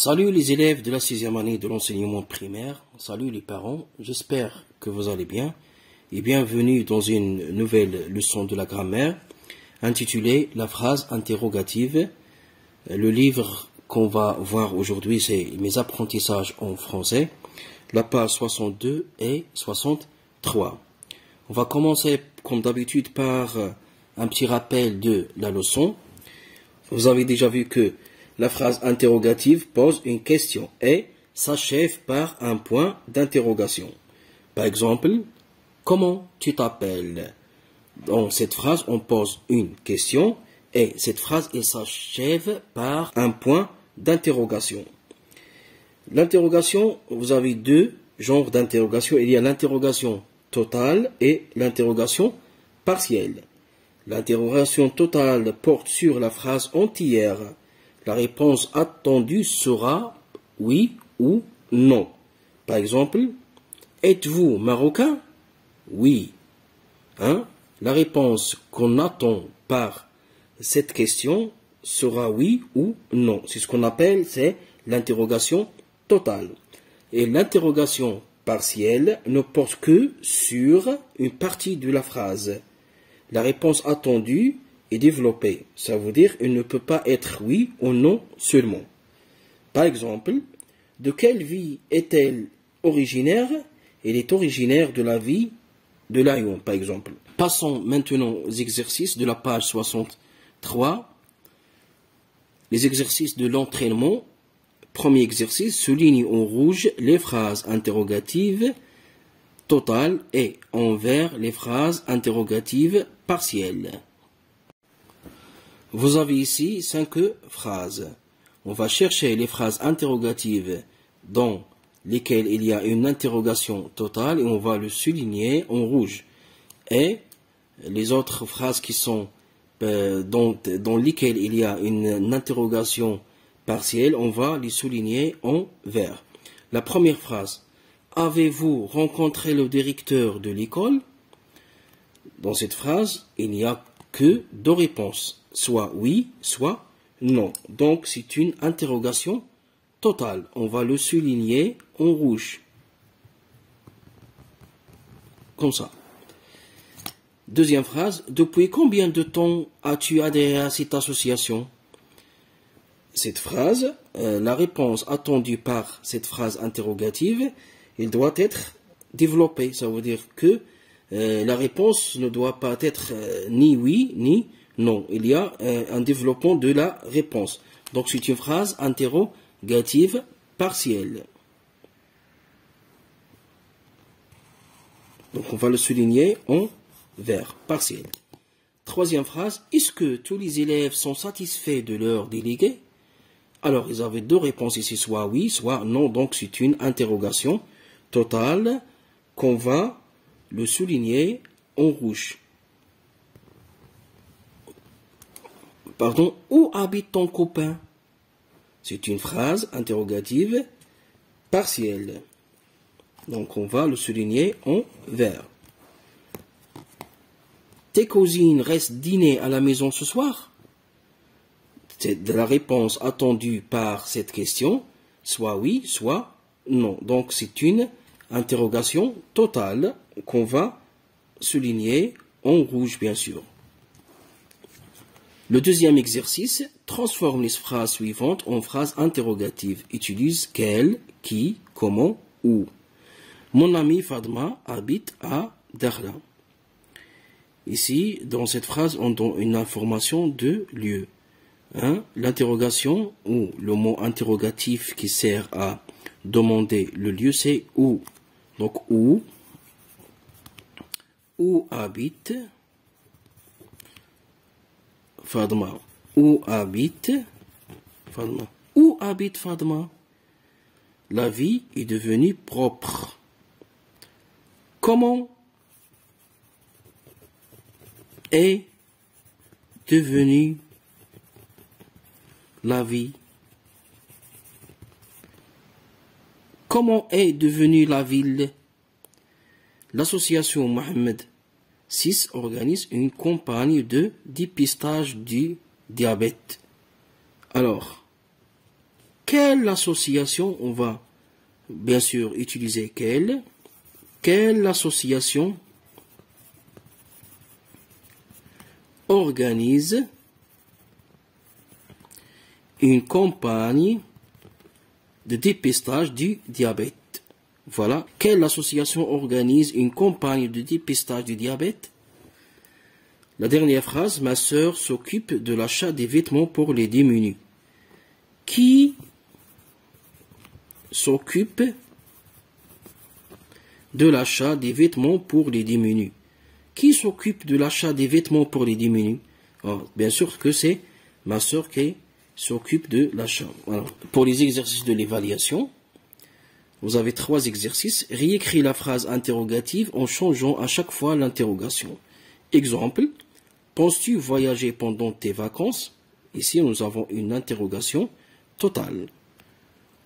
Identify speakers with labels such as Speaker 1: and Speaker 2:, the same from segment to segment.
Speaker 1: Salut les élèves de la 6e année de l'enseignement primaire, salut les parents, j'espère que vous allez bien et bienvenue dans une nouvelle leçon de la grammaire intitulée La phrase interrogative. Le livre qu'on va voir aujourd'hui c'est Mes apprentissages en français, la page 62 et 63. On va commencer comme d'habitude par un petit rappel de la leçon. Vous avez déjà vu que la phrase interrogative pose une question et s'achève par un point d'interrogation. Par exemple, comment tu t'appelles? Dans cette phrase, on pose une question et cette phrase s'achève par un point d'interrogation. L'interrogation, vous avez deux genres d'interrogation. Il y a l'interrogation totale et l'interrogation partielle. L'interrogation totale porte sur la phrase entière. La réponse attendue sera oui ou non. Par exemple, êtes-vous marocain? Oui. La réponse qu'on attend par cette question sera oui ou non. C'est ce qu'on appelle, c'est l'interrogation totale. Et l'interrogation partielle ne porte que sur une partie de la phrase. La réponse attendue est développée. Ça veut dire qu'il ne peut pas être oui ou non seulement. Par exemple, de quelle ville est-elle originaire? Elle est originaire de la ville de Lyon, par exemple. Passons maintenant aux exercices de la page 63. Les exercices de l'entraînement. Premier exercice, souligne en rouge les phrases interrogatives totales et en vert les phrases interrogatives partielles. Vous avez ici 5 phrases. On va chercher les phrases interrogatives dans lesquelles il y a une interrogation totale et on va le souligner en rouge. Et les autres phrases qui sont dans lesquelles il y a une interrogation partielle, on va les souligner en vert. La première phrase. Avez-vous rencontré le directeur de l'école? Dans cette phrase, il n'y a que deux réponses. Soit oui, soit non. Donc, c'est une interrogation totale. On va le souligner en rouge. Comme ça. Deuxième phrase. Depuis combien de temps as-tu adhéré à cette association? Cette phrase, la réponse attendue par cette phrase interrogative, elle doit être développée. Ça veut dire que la réponse ne doit pas être ni oui, ni non. Il y a un développement de la réponse. Donc c'est une phrase interrogative partielle. Donc on va le souligner en vert, partiel. Troisième phrase. Est-ce que tous les élèves sont satisfaits de leur délégué? Alors, ils avaient deux réponses ici, soit oui, soit non. Donc, c'est une interrogation totale qu'on va le souligner en rouge. Pardon, où habite ton copain? C'est une phrase interrogative partielle. Donc, on va le souligner en vert. Tes cousines restent dîner à la maison ce soir? C'est de la réponse attendue par cette question, soit oui, soit non. Donc c'est une interrogation totale qu'on va souligner en rouge, bien sûr. Le deuxième exercice, transforme les phrases suivantes en phrases interrogatives. Utilise quelle, qui, comment, où. Mon ami Fadma habite à Dakhla. Ici, dans cette phrase, on donne une information de lieu. L'interrogation ou le mot interrogatif qui sert à demander le lieu, c'est où. Donc où habite Fadma? Où habite Fadma? Où habite Fadma? La vie est devenue propre. Comment est devenue la vie? Comment est devenue la ville? L'association Mohamed VI organise une campagne de dépistage du diabète. Alors, Quelle association, on va bien sûr utiliser quelle association organise une campagne de dépistage du diabète. Voilà. Quelle association organise une campagne de dépistage du diabète? La dernière phrase, ma sœur s'occupe de l'achat des vêtements pour les démunis. Qui s'occupe de l'achat des vêtements pour les démunis? Qui s'occupe de l'achat des vêtements pour les démunis? Bien sûr que c'est ma sœur qui s'occupe de l'achat. Voilà. Pour les exercices de l'évaluation, vous avez 3 exercices. Réécris la phrase interrogative en changeant à chaque fois l'interrogation. Exemple, penses-tu voyager pendant tes vacances? Ici, nous avons une interrogation totale.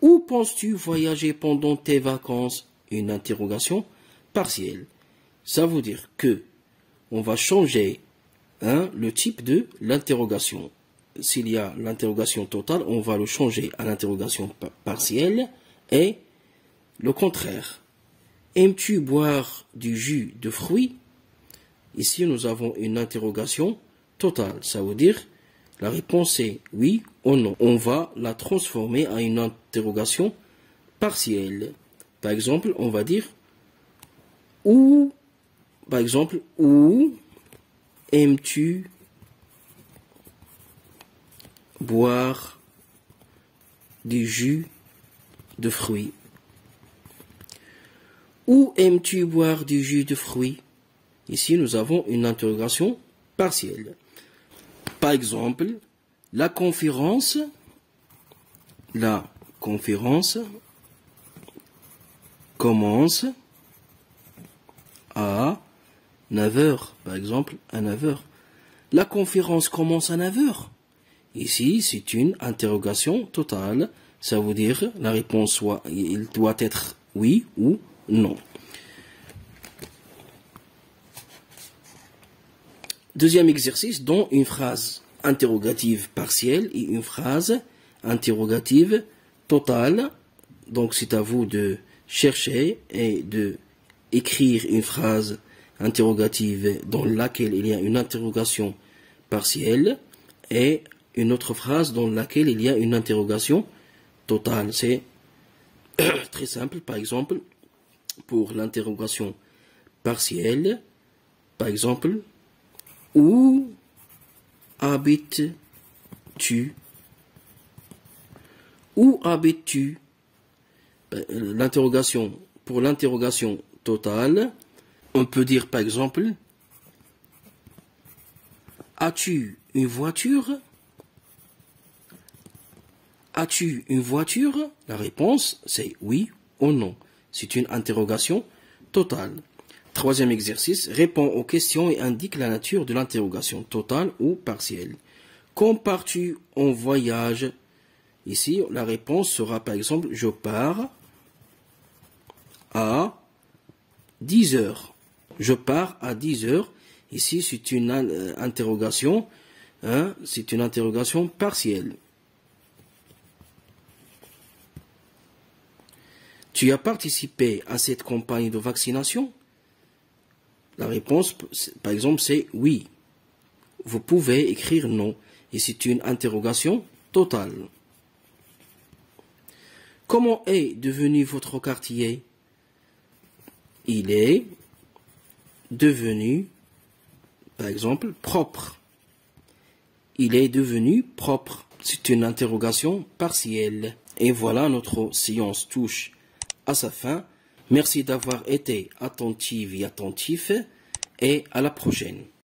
Speaker 1: Où penses-tu voyager pendant tes vacances? Une interrogation partielle. Ça veut dire que on va changer le type de l'interrogation. S'il y a l'interrogation totale, on va le changer à l'interrogation partielle et le contraire. Aimes-tu boire du jus de fruits? Ici, nous avons une interrogation totale. Ça veut dire la réponse est oui ou non. On va la transformer à une interrogation partielle. Par exemple, on va dire où aimes-tu boire du jus de fruits? Où aimes-tu boire du jus de fruits? Ici, nous avons une interrogation partielle. Par exemple, la conférence commence à 9 heures. Par exemple, à 9 heures. La conférence commence à 9 heures. Ici, c'est une interrogation totale. Ça veut dire la réponse il doit être oui ou non. Deuxième exercice, dans une phrase interrogative partielle et une phrase interrogative totale. Donc, c'est à vous de chercher et de écrire une phrase interrogative dans laquelle il y a une interrogation partielle et une autre phrase dans laquelle il y a une interrogation totale. C'est très simple. Par exemple, pour l'interrogation partielle, par exemple, où habites-tu? Où habites-tu? L'interrogation, pour l'interrogation totale, on peut dire par exemple, as-tu une voiture? As-tu une voiture? La réponse, c'est oui ou non. C'est une interrogation totale. Troisième exercice, réponds aux questions et indique la nature de l'interrogation, totale ou partielle. Quand pars-tu en voyage? Ici, la réponse sera par exemple, je pars à 10 heures. Je pars à 10 heures. Ici, c'est une interrogation, c'est une interrogation partielle. Tu as participé à cette campagne de vaccination? La réponse, par exemple, c'est oui. Vous pouvez écrire non. Et c'est une interrogation totale. Comment est devenu votre quartier? Il est devenu, par exemple, propre. Il est devenu propre. C'est une interrogation partielle. Et voilà, notre séance touche à sa fin. Merci d'avoir été attentive et attentif et à la prochaine.